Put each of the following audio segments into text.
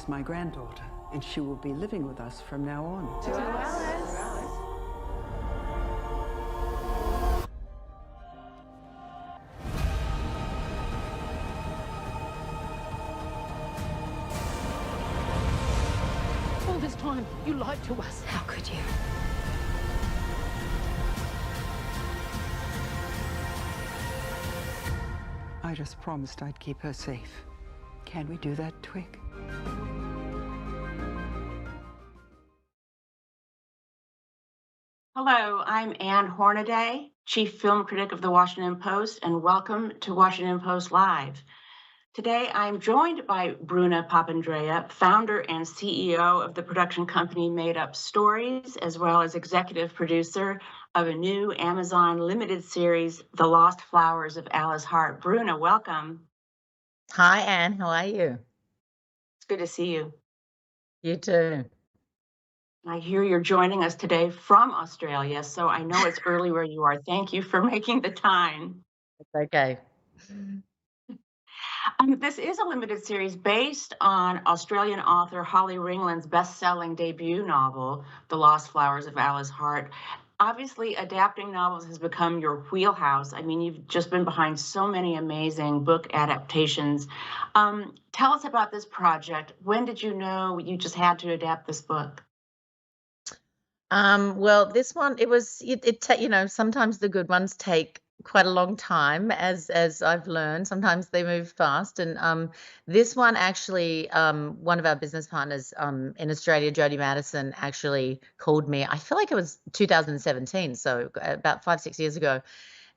She's my granddaughter, and she will be living with us from now on. All this time, you lied to us. How could you? I just promised I'd keep her safe. Can we do that, Twig? Hello, I'm Ann Hornaday, Chief Film Critic of the Washington Post, and welcome to Washington Post Live. Today, I'm joined by Bruna Papandrea, founder and CEO of the production company Made Up Stories, as well as executive producer of a new Amazon limited series, The Lost Flowers of Alice Hart. Bruna, welcome. Hi, Anne. How are you? It's good to see you. You too. I hear you're joining us today from Australia, so I know it's early where you are. Thank you for making the time. It's okay. This is a limited series based on Australian author Holly Ringland's best-selling debut novel, The Lost Flowers of Alice Hart. Obviously, adapting novels has become your wheelhouse. I mean, you've just been behind so many amazing book adaptations. Tell us about this project. When did you know you just had to adapt this book? Well, this one, sometimes the good ones take quite a long time, as I've learned. Sometimes they move fast. And this one actually, one of our business partners in Australia, Jodie Madison, actually called me. I feel like it was 2017, so about 5-6 years ago.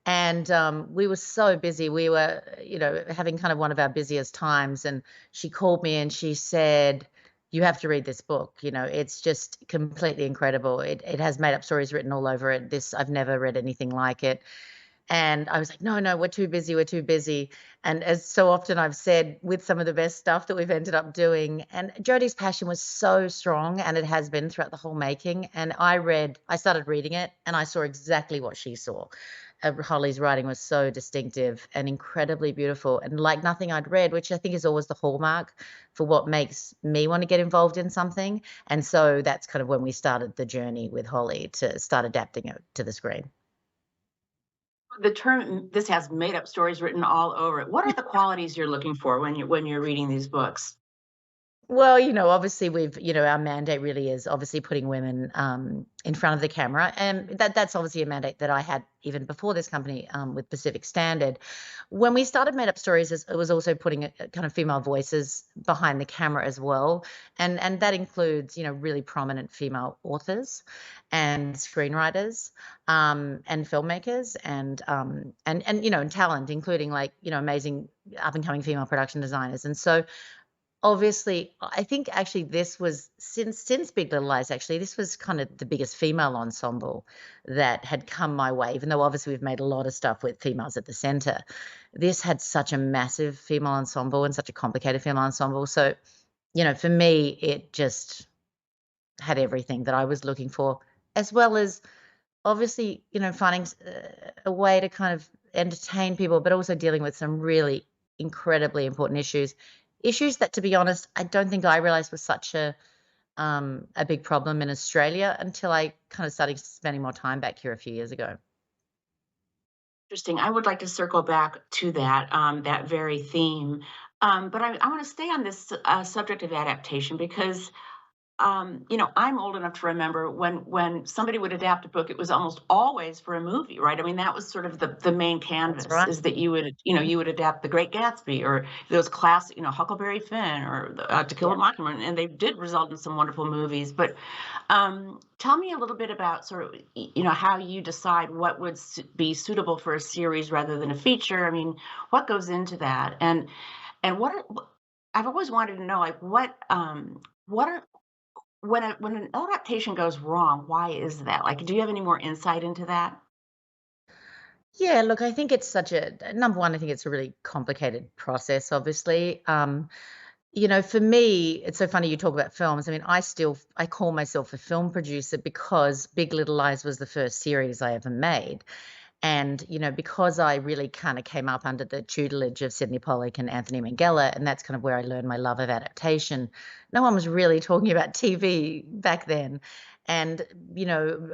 And we were so busy. We were, having kind of one of our busiest times. And she called me and she said, "You have to read this book. It's just completely incredible. It has made up stories written all over it. I've never read anything like it." And I was like, no, we're too busy. We're too busy. And as so often I've said, with some of the best stuff that we've ended up doing, and Jodie's passion was so strong, and it has been throughout the whole making. And I started reading it, and I saw exactly what she saw. Holly's writing was so distinctive and incredibly beautiful, and like nothing I'd read, which I think is always the hallmark for what makes me want to get involved in something. And so that's kind of when we started the journey with Holly to start adapting it to the screen. The term, this has made up stories written all over it. What are the qualities you're looking for when you're reading these books? Well, obviously our mandate really is obviously putting women in front of the camera. And that's obviously a mandate that I had even before this company with Pacific Standard. When we started Made Up Stories, it was also putting a kind of female voices behind the camera as well. And that includes, really prominent female authors and screenwriters and filmmakers and talent, including amazing up and coming female production designers. And so obviously, I think actually this was since Big Little Lies, actually, this was kind of the biggest female ensemble that had come my way, even though obviously we've made a lot of stuff with females at the center. This had such a massive female ensemble and such a complicated female ensemble. So, for me, it just had everything that I was looking for, as well as obviously, finding a way to kind of entertain people, but also dealing with some really incredibly important issues that, to be honest, I don't think I realized was such a big problem in Australia until I kind of started spending more time back here a few years ago. Interesting. I would like to circle back to that very theme, but I want to stay on this subject of adaptation because I'm old enough to remember when somebody would adapt a book, it was almost always for a movie, right? I mean, that was sort of the main canvas, right. is that you would adapt The Great Gatsby or those classic, Huckleberry Finn or To Kill a Mockingbird, and they did result in some wonderful movies. But tell me a little bit about sort of, how you decide what would be suitable for a series rather than a feature. I mean, what goes into that? And I've always wanted to know, like, what are when an adaptation goes wrong, why is that? Like, do you have any more insight into that? Yeah, look, I think it's number one, I think it's a really complicated process, obviously. For me, it's so funny you talk about films. I mean, I call myself a film producer because Big Little Lies was the first series I ever made. And, because I really kind of came up under the tutelage of Sidney Pollack and Anthony Minghella, and that's kind of where I learned my love of adaptation, no one was really talking about TV back then. And,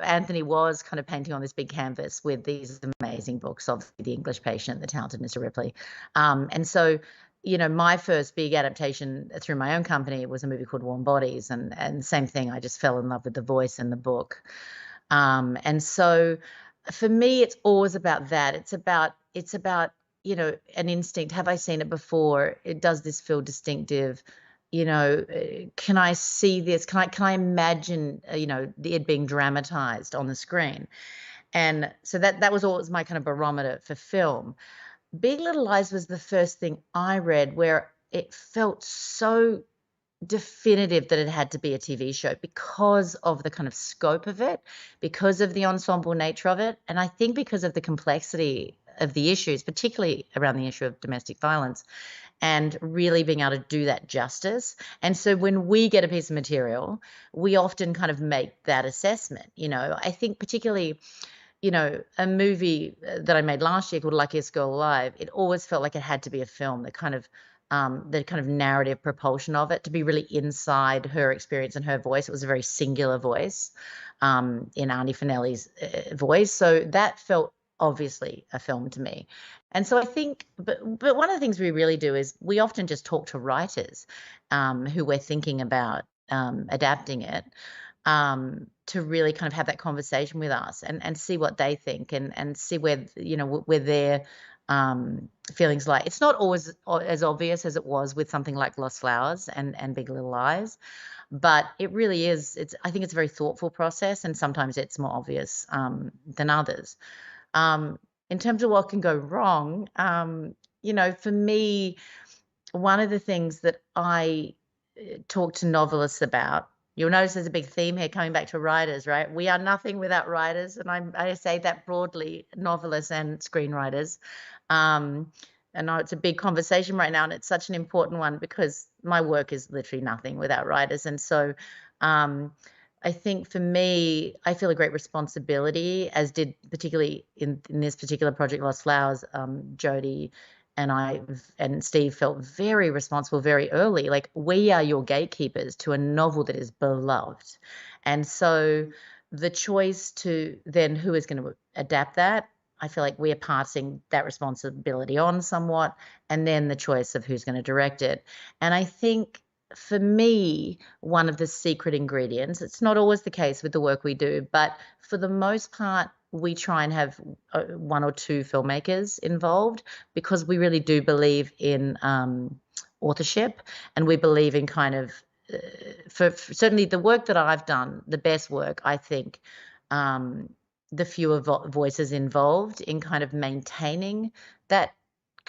Anthony was kind of painting on this big canvas with these amazing books of The English Patient, The Talented Mr. Ripley. And so, my first big adaptation through my own company was a movie called Warm Bodies. And same thing, I just fell in love with the voice and the book. And so for me, it's always about that. It's about, an instinct. Have I seen it before? Does this feel distinctive? Can I see this? Can I imagine, it being dramatized on the screen? And so that was always my kind of barometer for film. Big Little Lies was the first thing I read where it felt so definitive that it had to be a TV show because of the kind of scope of it, because of the ensemble nature of it, and I think because of the complexity of the issues, particularly around the issue of domestic violence, and really being able to do that justice. And so when we get a piece of material, we often kind of make that assessment. I think particularly, a movie that I made last year called Luckiest Girl Alive, it always felt like it had to be a film, the kind of narrative propulsion of it, to be really inside her experience and her voice. It was a very singular voice in Auntie Finelli's voice. So that felt obviously a film to me. And so I think, but one of the things we really do is we often just talk to writers who we're thinking about adapting it, to really kind of have that conversation with us and see what they think and see where, where their feelings lie. It's not always as obvious as it was with something like Lost Flowers and Big Little Lies, but it really is. I think it's a very thoughtful process, and sometimes it's more obvious than others. In terms of what can go wrong, for me, one of the things that I talk to novelists about, you'll notice there's a big theme here coming back to writers, right? We are nothing without writers, and I say that broadly, novelists and screenwriters. I know it's a big conversation right now, and it's such an important one because my work is literally nothing without writers. And so I think for me, I feel a great responsibility, as did particularly in this particular project, Lost Flowers, Jodie and I and Steve felt very responsible very early. Like, we are your gatekeepers to a novel that is beloved. And so the choice to then who is going to adapt that, I feel like we are passing that responsibility on somewhat, and then the choice of who's going to direct it. And I think for me, one of the secret ingredients, it's not always the case with the work we do, but for the most part, we try and have one or two filmmakers involved, because we really do believe in authorship, and we believe in kind of, for certainly the work that I've done, the best work, I think, the fewer voices involved in kind of maintaining that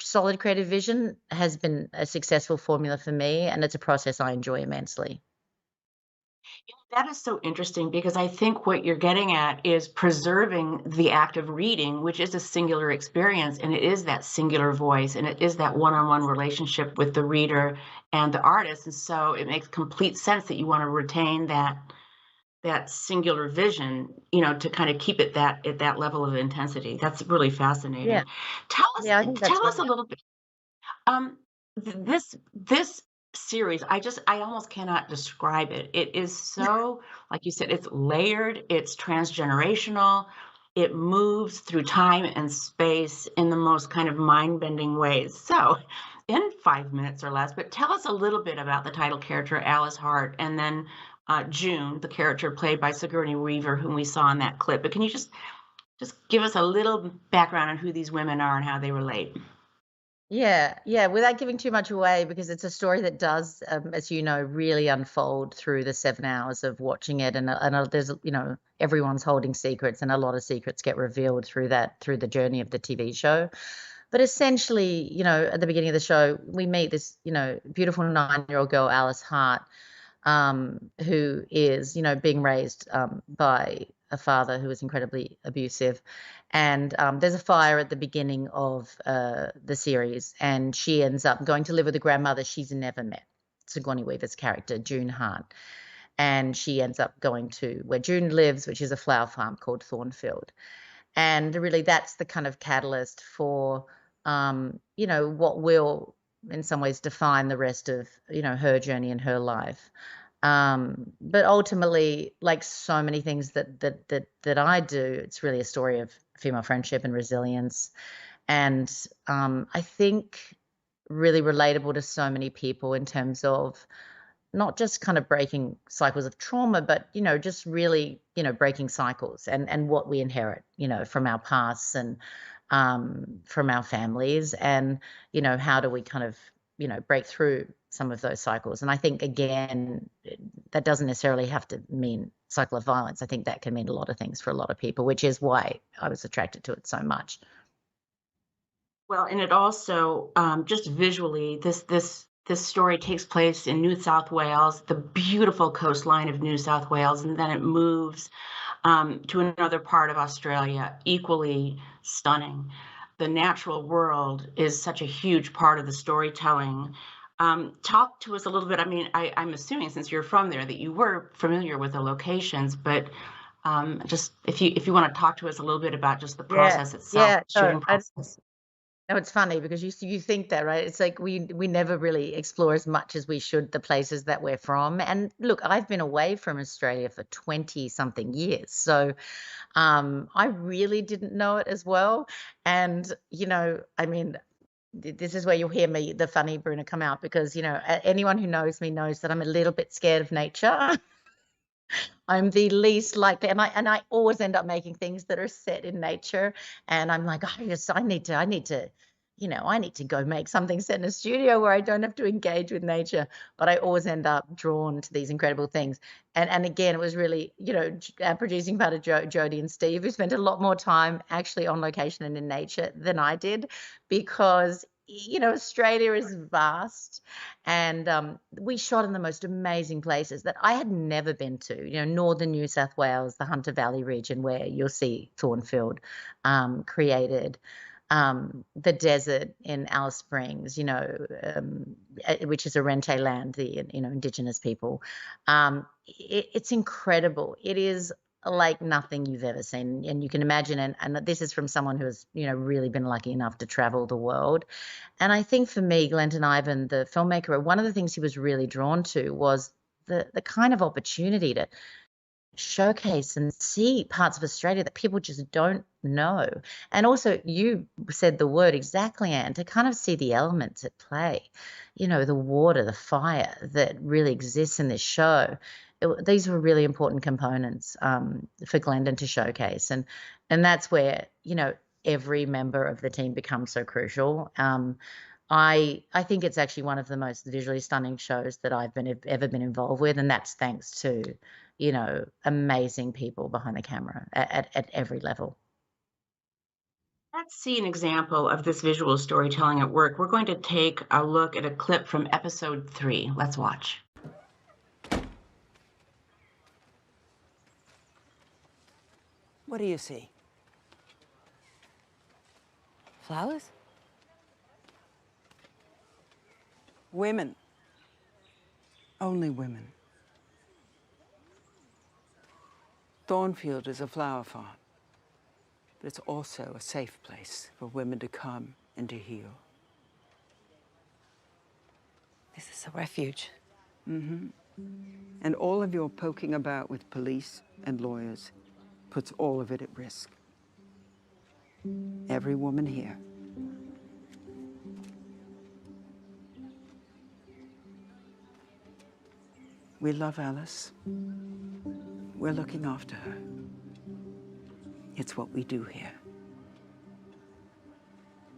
solid creative vision has been a successful formula for me, and it's a process I enjoy immensely. That is so interesting, because I think what you're getting at is preserving the act of reading, which is a singular experience, and it is that singular voice, and it is that one-on-one relationship with the reader and the artist. And so it makes complete sense that you want to retain that singular vision, to kind of keep it at that level of intensity. That's really fascinating. Yeah. Tell us, Yeah, I think that's tell us a right. little bit. This series, I almost cannot describe it. It is so, like you said, it's layered, it's transgenerational, it moves through time and space in the most kind of mind-bending ways. So, in 5 minutes or less, but tell us a little bit about the title character, Alice Hart, and then June, the character played by Sigourney Weaver, whom we saw in that clip. But can you just give us a little background on who these women are and how they relate? Yeah, without giving too much away, because it's a story that does, as you know, really unfold through the 7 hours of watching it, and there's, everyone's holding secrets, and a lot of secrets get revealed through the journey of the TV show. But essentially, at the beginning of the show, we meet this, beautiful 9-year-old girl, Alice Hart, who is, being raised by a father who is incredibly abusive. And there's a fire at the beginning of the series, and she ends up going to live with a grandmother she's never met, Sigourney Weaver's character, June Hart. And she ends up going to where June lives, which is a flower farm called Thornfield. And really that's the kind of catalyst for, what will in some ways define the rest of, her journey and her life. But ultimately, like so many things that I do, it's really a story of female friendship and resilience. And I think really relatable to so many people in terms of not just kind of breaking cycles of trauma, but, just really, breaking cycles and what we inherit, from our pasts and from our families. And, how do we kind of, break through some of those cycles. And I think, again, that doesn't necessarily have to mean cycle of violence. I think that can mean a lot of things for a lot of people, which is why I was attracted to it so much. Well, and it also, just visually, this story takes place in New South Wales, the beautiful coastline of New South Wales, and then it moves to another part of Australia, equally stunning. The natural world is such a huge part of the storytelling. Talk to us a little bit. I mean, I'm assuming since you're from there that you were familiar with the locations, but just if you want to talk to us a little bit about just the Yeah, process itself, yeah. the shooting process. No, it's funny because you think that, right? It's like we never really explore as much as we should the places that we're from. And look, I've been away from Australia for 20 something years. So I really didn't know it as well. And, I mean, this is where you'll hear me, the funny Bruna, come out because, anyone who knows me knows that I'm a little bit scared of nature. I'm the least likely, and I always end up making things that are set in nature, and I'm like, I need to, I need to go make something set in a studio where I don't have to engage with nature. But I always end up drawn to these incredible things. And again, it was really, our producing part of Jodie and Steve, who spent a lot more time actually on location and in nature than I did, because Australia is vast, and we shot in the most amazing places that I had never been to. Northern New South Wales, the Hunter Valley region, where you'll see Thornfield created. The desert in Alice Springs, which is a rente land, the Indigenous people. It's incredible. It is like nothing you've ever seen, and you can imagine. And this is from someone who has really been lucky enough to travel the world. And I think for me, Glenton Ivan, the filmmaker, one of the things he was really drawn to was the kind of opportunity to showcase and see parts of Australia that people just don't know. And also, you said the word exactly, Anne, to kind of see the elements at play, the water, the fire that really exists in this show. These were really important components for Glendon to showcase. And that's where, every member of the team becomes so crucial. I think it's actually one of the most visually stunning shows that I've ever been involved with, and that's thanks to amazing people behind the camera at every level. Let's see an example of this visual storytelling at work. We're going to take a look at a clip from episode 3. Let's watch. What do you see? Flowers? Women. Only women. Thornfield is a flower farm, but it's also a safe place for women to come and to heal. This is a refuge. Mm-hmm. And all of your poking about with police and lawyers puts all of it at risk. Every woman here. We love Alice. We're looking after her. It's what we do here.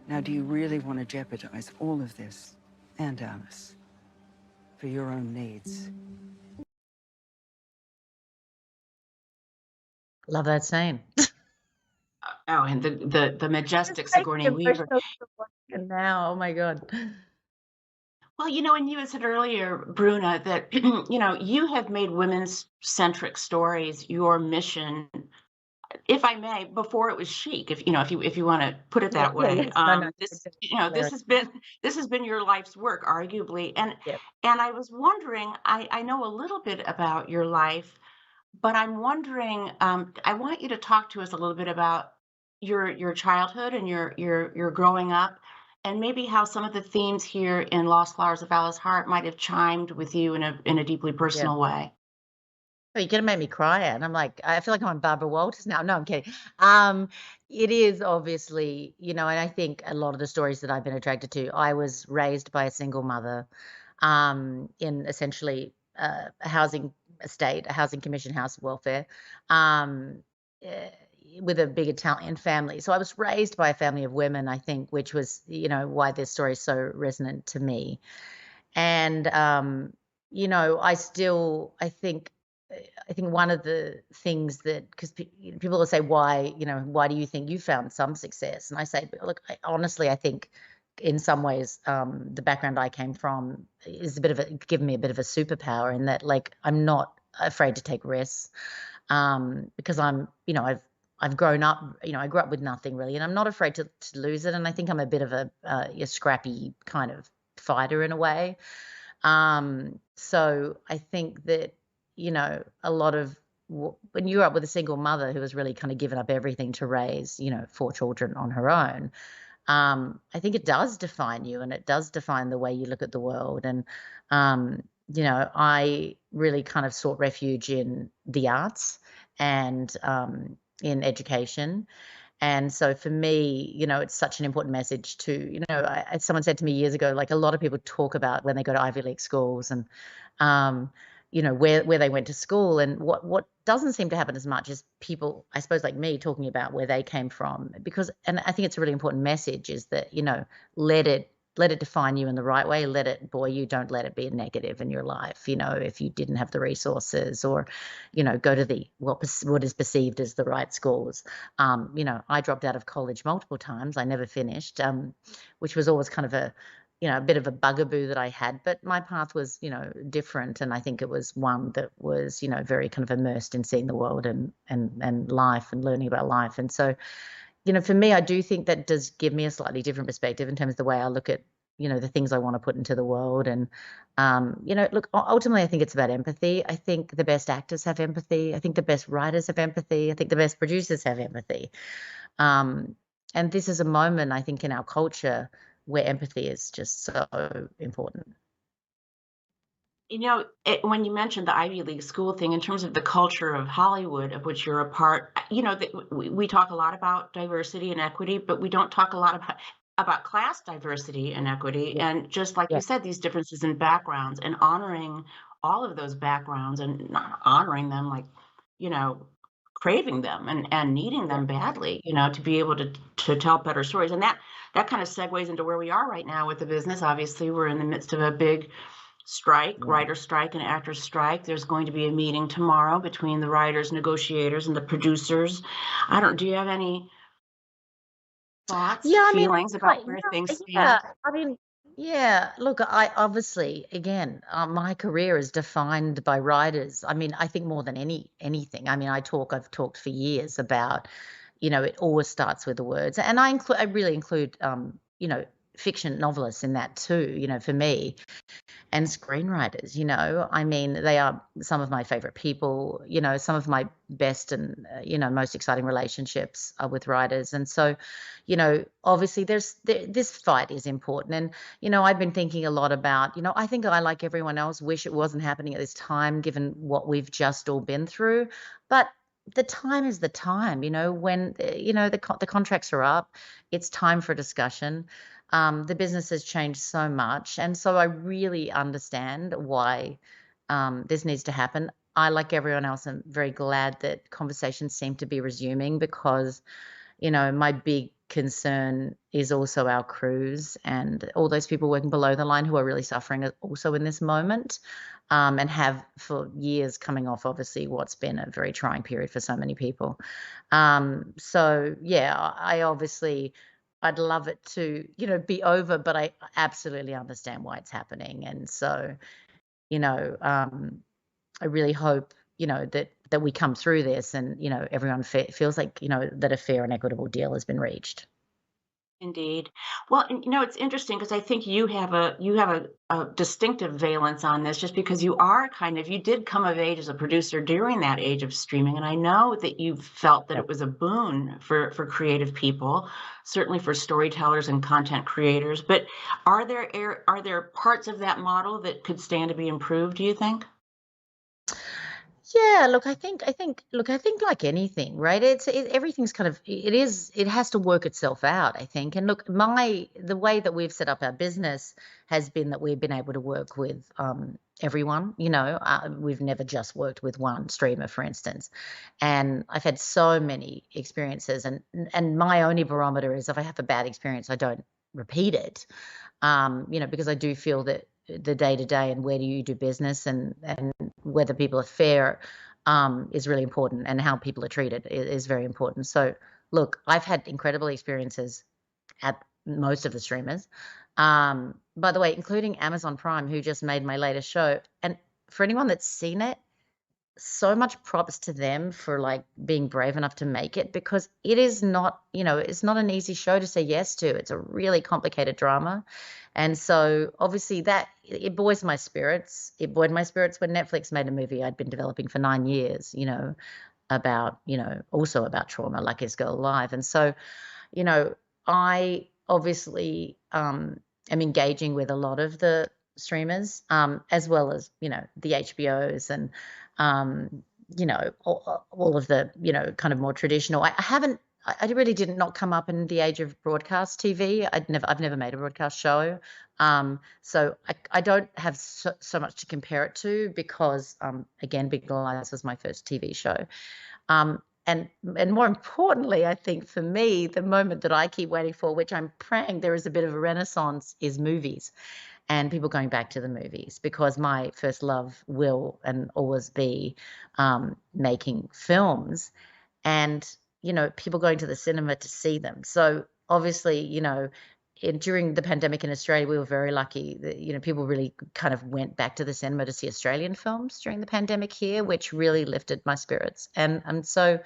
Now, do you really want to jeopardize all of this and Alice for your own needs? Love that scene. Oh, and the majestic It's making Sigourney me Weaver. emotional to watch it now. Oh my God. Well, and you had said earlier, Bruna, that you have made women's-centric stories your mission, if I may, before it was chic. If you want to put it that Yeah, way. yes. No, This it's this hilarious. has been your life's work, arguably. And Yep. I was wondering, I know a little bit about your life, but I'm wondering, I want you to talk to us a little bit about your childhood and your growing up, and maybe how some of the themes here in Lost Flowers of Alice Hart might have chimed with you in a deeply Yeah. personal way. Oh, you're gonna make me cry, and I'm like, I feel like I'm on Barbara Walters now. No, I'm kidding. Um, it is obviously, and I think a lot of the stories that I've been attracted to, I was raised by a single mother, in essentially a housing estate, a housing commission house of welfare, um, eh, with a big Italian family. So I was raised by a family of women, I think, which was, why this story is so resonant to me. And I think one of the things that, because people will say, why do you think you found some success? And I say, look, honestly, I think in some ways, the background I came from is given me a bit of a superpower in that, like, I'm not afraid to take risks, because I've grown up, I grew up with nothing really, and I'm not afraid to lose it. And I think I'm a bit of a scrappy kind of fighter in a way. So I think that, a lot of when you're up with a single mother who has really kind of given up everything to raise, 4 children on her own, I think it does define you, and it does define the way you look at the world. And, I really kind of sought refuge in the arts and in education. And so for me, it's such an important message to, someone said to me years ago, like, a lot of people talk about when they go to Ivy League schools and, um, where they went to school, and what doesn't seem to happen as much is people, I suppose, like me, talking about where they came from. Because, and I think it's a really important message, is that, let it define you in the right way. Let it buoy you. Don't let it be a negative in your life. If you didn't have the resources, or, go to the what is perceived as the right schools. I dropped out of college multiple times. I never finished, which was always kind of a bit of a bugaboo that I had. But my path was, different, and I think it was one that was, very kind of immersed in seeing the world and life and learning about life. And so, for me, I do think that does give me a slightly different perspective in terms of the way I look at, the things I want to put into the world. And, look, ultimately, I think it's about empathy. I think the best actors have empathy. I think the best writers have empathy. I think the best producers have empathy. Um, and this is a moment, I think, in our culture where empathy is just so important. When you mentioned the Ivy League school thing, in terms of the culture of Hollywood, of which you're a part, we talk a lot about diversity and equity, but we don't talk a lot about class diversity and equity. Yeah. And just like Yeah. you said, these differences in backgrounds, and honoring all of those backgrounds, and not honoring them, like, you know, craving them and needing Yeah. them badly, to be able to tell better stories. And that kind of segues into where we are right now with the business. Obviously, we're in the midst of a big strike, Yeah. writer strike and actor strike. There's going to be a meeting tomorrow between the writers, negotiators, and the producers. Do you have any thoughts, Yeah, I mean, feelings about where things yeah, stand? I mean, yeah, look, I obviously, again, my career is defined by writers. I mean, I think more than anything. I mean, I've talked for years about, it always starts with the words. And I really include, fiction novelists in that too, for me. And screenwriters, I mean, they are some of my favorite people. Some of my best and, most exciting relationships are with writers. And so, obviously this fight is important. And, I've been thinking a lot about, I think I, like everyone else, wish it wasn't happening at this time, given what we've just all been through. But the time is the time, when, the contracts are up, it's time for discussion. The business has changed so much, and so I really understand why, this needs to happen. I, like everyone else, am very glad that conversations seem to be resuming, because, my big concern is also our crews and all those people working below the line who are really suffering also in this moment, and have for years, coming off obviously what's been a very trying period for so many people. So yeah, I obviously, I'd love it to, be over, but I absolutely understand why it's happening. And so, you know, um, I really hope, that we come through this, and, everyone feels like, that a fair and equitable deal has been reached. Indeed. Well, and it's interesting because I think you have a distinctive valence on this just because you did come of age as a producer during that age of streaming. And I know that you felt that Yep. it was a boon for creative people, certainly for storytellers and content creators. But are there parts of that model that could stand to be improved, do you think? Yeah, look, I think like anything, right? Everything's kind of it has to work itself out, I think. And look, the way that we've set up our business has been that we've been able to work with everyone. We've never just worked with one streamer, for instance. And I've had so many experiences, and my only barometer is if I have a bad experience, I don't repeat it. Because I do feel that the day to day and where do you do business and whether people are fair is really important, and how people are treated is very important. So, look, I've had incredible experiences at most of the streamers. By the way, including Amazon Prime, who just made my latest show. And for anyone that's seen it, so much props to them for like being brave enough to make it, because it is not, it's not an easy show to say yes to. It's a really complicated drama. And so obviously that it buoys my spirits. It buoyed my spirits when Netflix made a movie I'd been developing for 9 years, about, also about trauma, like Is Girl Alive. And so, you know, I obviously am engaging with a lot of the streamers, as well as, the HBOs and, all of the, kind of more traditional. I haven't, I really did not come up in the age of broadcast TV. I've never made a broadcast show. So I don't have so much to compare it to because, again, Big Little Lies was my first TV show. And more importantly, I think for me, the moment that I keep waiting for, which I'm praying there is a bit of a renaissance, is movies and people going back to the movies, because my first love will and always be making films, and people going to the cinema to see them. So obviously, during the pandemic in Australia, we were very lucky that people really kind of went back to the cinema to see Australian films during the pandemic here, which really lifted my spirits. And so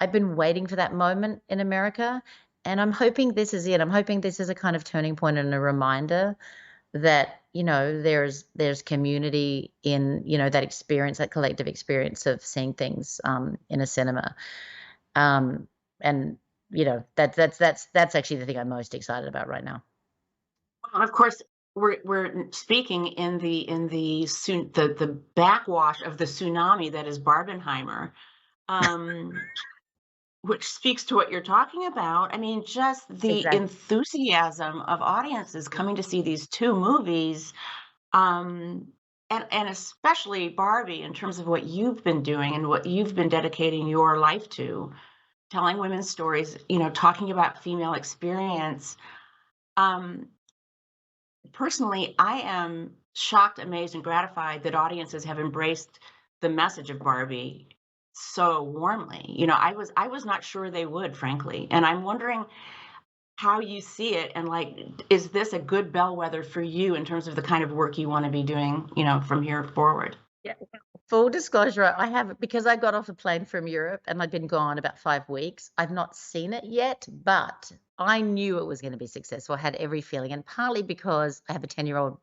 I've been waiting for that moment in America, and I'm hoping this is it. I'm hoping this is a kind of turning point and a reminder that there's community in that experience, that collective experience of seeing things in a cinema. And that's actually the thing I'm most excited about right now. And of course, we're speaking in the backwash of the tsunami that is Barbenheimer, um, which speaks to what you're talking about. I mean, just the Exactly. enthusiasm of audiences coming to see these two movies, um, and especially Barbie, in terms of what you've been doing and what you've been dedicating your life to, telling women's stories, talking about female experience. Um, Personally, I am shocked, amazed, and gratified that audiences have embraced the message of Barbie so warmly. I was not sure they would, frankly. And I'm wondering how you see it, and like, is this a good bellwether for you in terms of the kind of work you want to be doing, from here forward? Yeah. Full disclosure, I have, because I got off a plane from Europe and I'd been gone about 5 weeks. I've not seen it yet, but I knew it was going to be successful. I had every feeling, and partly because I have a 10-year-old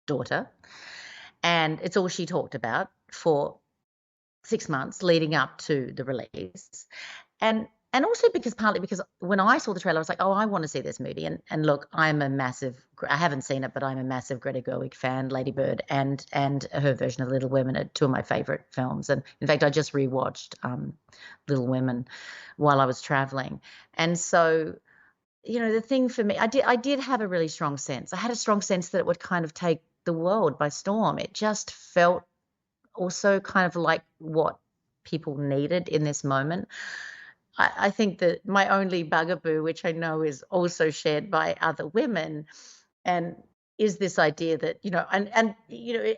daughter, and it's all she talked about for 6 months leading up to the release. And also because partly because when I saw the trailer, I was like, oh, I want to see this movie. And look, I haven't seen it, but I'm a massive Greta Gerwig fan. Lady Bird and her version of Little Women are two of my favorite films. And in fact, I just rewatched Little Women while I was traveling. And so, the thing for me, I did have a really strong sense. I had a strong sense that it would kind of take the world by storm. It just felt also kind of like what people needed in this moment. I think that my only bugaboo, which I know is also shared by other women, and is this idea that,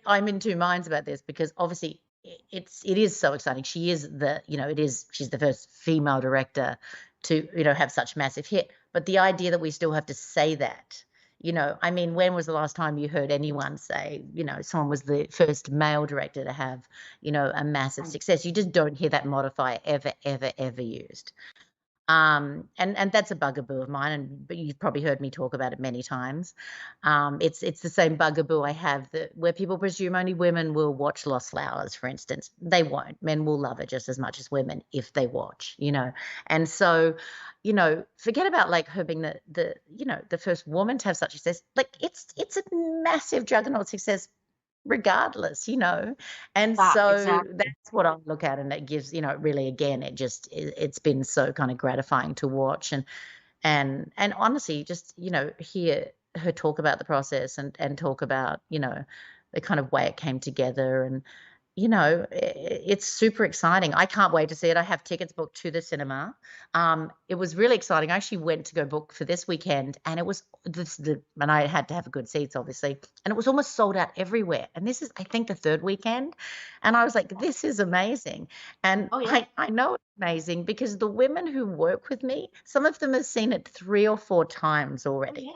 I'm in two minds about this, because obviously it is so exciting. She is she's the first female director to, have such massive hit. But the idea that we still have to say that, I mean, when was the last time you heard anyone say, someone was the first male director to have, a massive success? You just don't hear that modifier ever, ever, ever used. And that's a bugaboo of mine, but you've probably heard me talk about it many times. It's the same bugaboo I have where people presume only women will watch Lost Flowers, for instance. They won't. Men will love it just as much as women if they watch, And so, forget about like her being the first woman to have such success. Like it's a massive juggernaut success regardless, and Yeah, so exactly. that's what I look at, and it gives, really, again, it's been so kind of gratifying to watch, and honestly just, hear her talk about the process and talk about, the kind of way it came together, and it's super exciting. I can't wait to see it. I have tickets booked to the cinema. It was really exciting. I actually went to go book for this weekend, and it was and I had to have a good seats, obviously, and it was almost sold out everywhere. And this is, I think, the third weekend, and I was like, this is amazing. And Oh yeah. I know it's amazing because the women who work with me, some of them have seen it 3 or 4 times Oh already. yeah.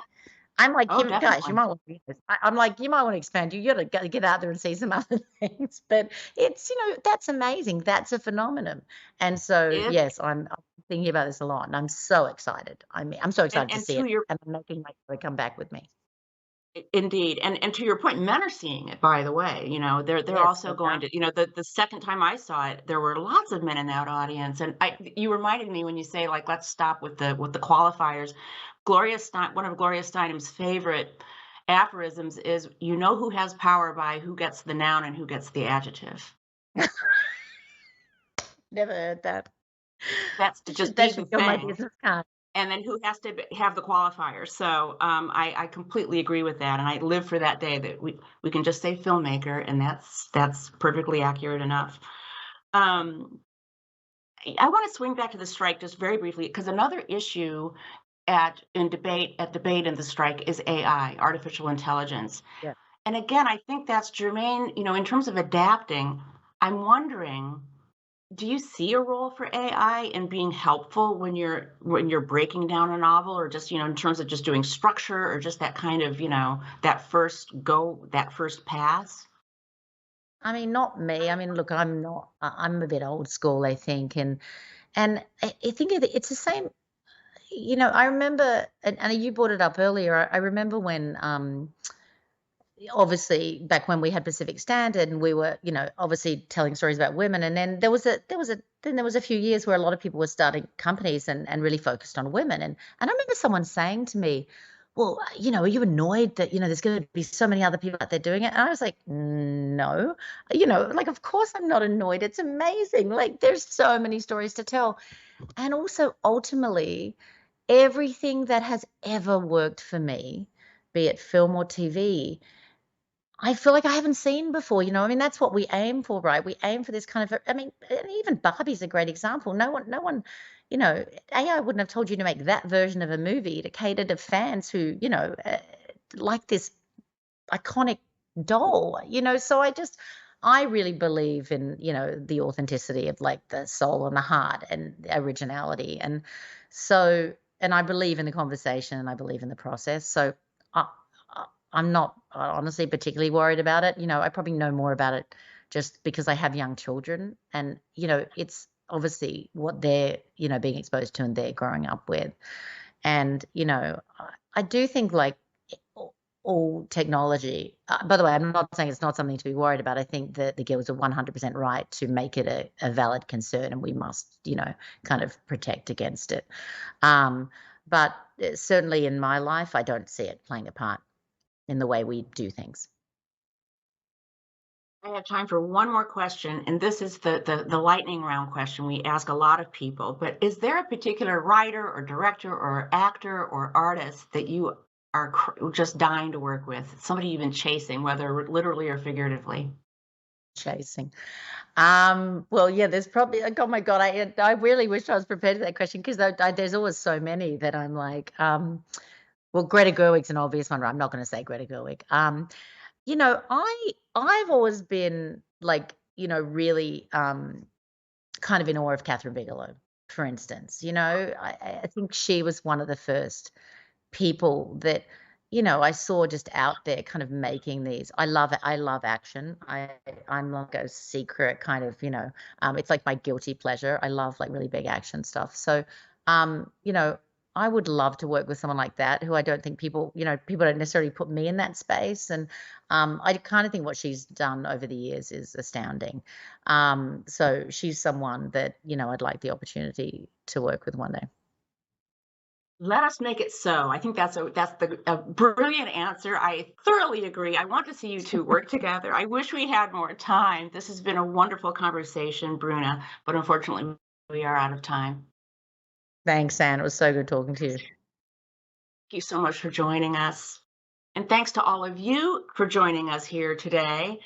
I'm like, Oh, guys, you definitely. might want to do this. I'm like, you might want to expand. You got to get out there and see some other things. But it's, that's amazing. That's a phenomenon. And so, It yes, I'm thinking about this a lot, and I'm so excited. I'm so excited to and see to it, your and I'm making my boy come back with me. Indeed, and to your point, men are seeing it, by the way. They're Yes, also they going are. to. The second time I saw it, there were lots of men in that audience, and you reminded me when you say like, let's stop with the qualifiers. One of Gloria Steinem's favorite aphorisms is, "You know who has power by who gets the noun and who gets the adjective." Never heard that. That's to just That be the should be on my thing. business card. And then who has to have the qualifier. So I completely agree with that, and I live for that day that we can just say filmmaker, and that's perfectly accurate enough. Um, I want to swing back to the strike just very briefly, because another issue at debate in the strike is AI, artificial intelligence. Yeah. And again, I think that's germane, in terms of adapting. I'm wondering, do you see a role for AI in being helpful when you're breaking down a novel, or just, in terms of just doing structure, or just that kind of, that first pass? I mean, not me. I mean, look, I'm not. I'm a bit old school, I think, and I think it's the same. I remember, and you brought it up earlier. I remember when, obviously, back when we had Pacific Standard, and we were, obviously telling stories about women, and then there was a few years where a lot of people were starting companies and really focused on women, and I remember someone saying to me, "Well, are you annoyed that there's going to be so many other people out there doing it?" And I was like, "No, like of course I'm not annoyed. It's amazing. Like there's so many stories to tell." And also, ultimately, everything that has ever worked for me, be it film or TV, I feel like I haven't seen before. I mean, that's what we aim for, right? We aim for this kind of, I mean, and even Barbie's a great example. No one, AI wouldn't have told you to make that version of a movie to cater to fans who, like this iconic doll, So I really believe in, the authenticity of like the soul and the heart and the originality. And I believe in the conversation, and I believe in the process. So I, I'm not honestly particularly worried about it. I probably know more about it just because I have young children, and, it's obviously what they're, being exposed to and they're growing up with. And, I do think like all technology, by the way, I'm not saying it's not something to be worried about. I think that the Guilds are 100% right to make it a valid concern, and we must, kind of protect against it. But certainly in my life, I don't see it playing a part in the way we do things. I have time for one more question, and this is the lightning round question we ask a lot of people. But is there a particular writer or director or actor or artist that you are just dying to work with? Somebody you've been chasing, whether literally or figuratively? Chasing. Well, yeah, there's probably like, oh my God, I really wish I was prepared for that question, because there's always so many that I'm like, well, Greta Gerwig's an obvious one, right? I'm not going to say Greta Gerwig. I've always been like, really kind of in awe of Catherine Bigelow, for instance. I think she was one of the first people that, I saw just out there kind of making these. I love it. I love action. I'm like a secret kind of, it's like my guilty pleasure. I love like really big action stuff. So You know, I would love to work with someone like that, who I don't think people don't necessarily put me in that space. And I kind of think what she's done over the years is astounding. So she's someone that, I'd like the opportunity to work with one day. Let us make it so. I think that's a brilliant answer. I thoroughly agree. I want to see you two work together. I wish we had more time. This has been a wonderful conversation, Bruna, but unfortunately, we are out of time. Thanks, Anne. It was so good talking to you. Thank you so much for joining us. And thanks to all of you for joining us here today.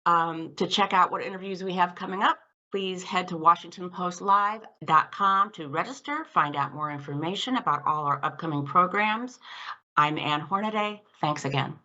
To check out what interviews we have coming up, please head to WashingtonPostLive.com to register, find out more information about all our upcoming programs. I'm Ann Hornaday. Thanks again.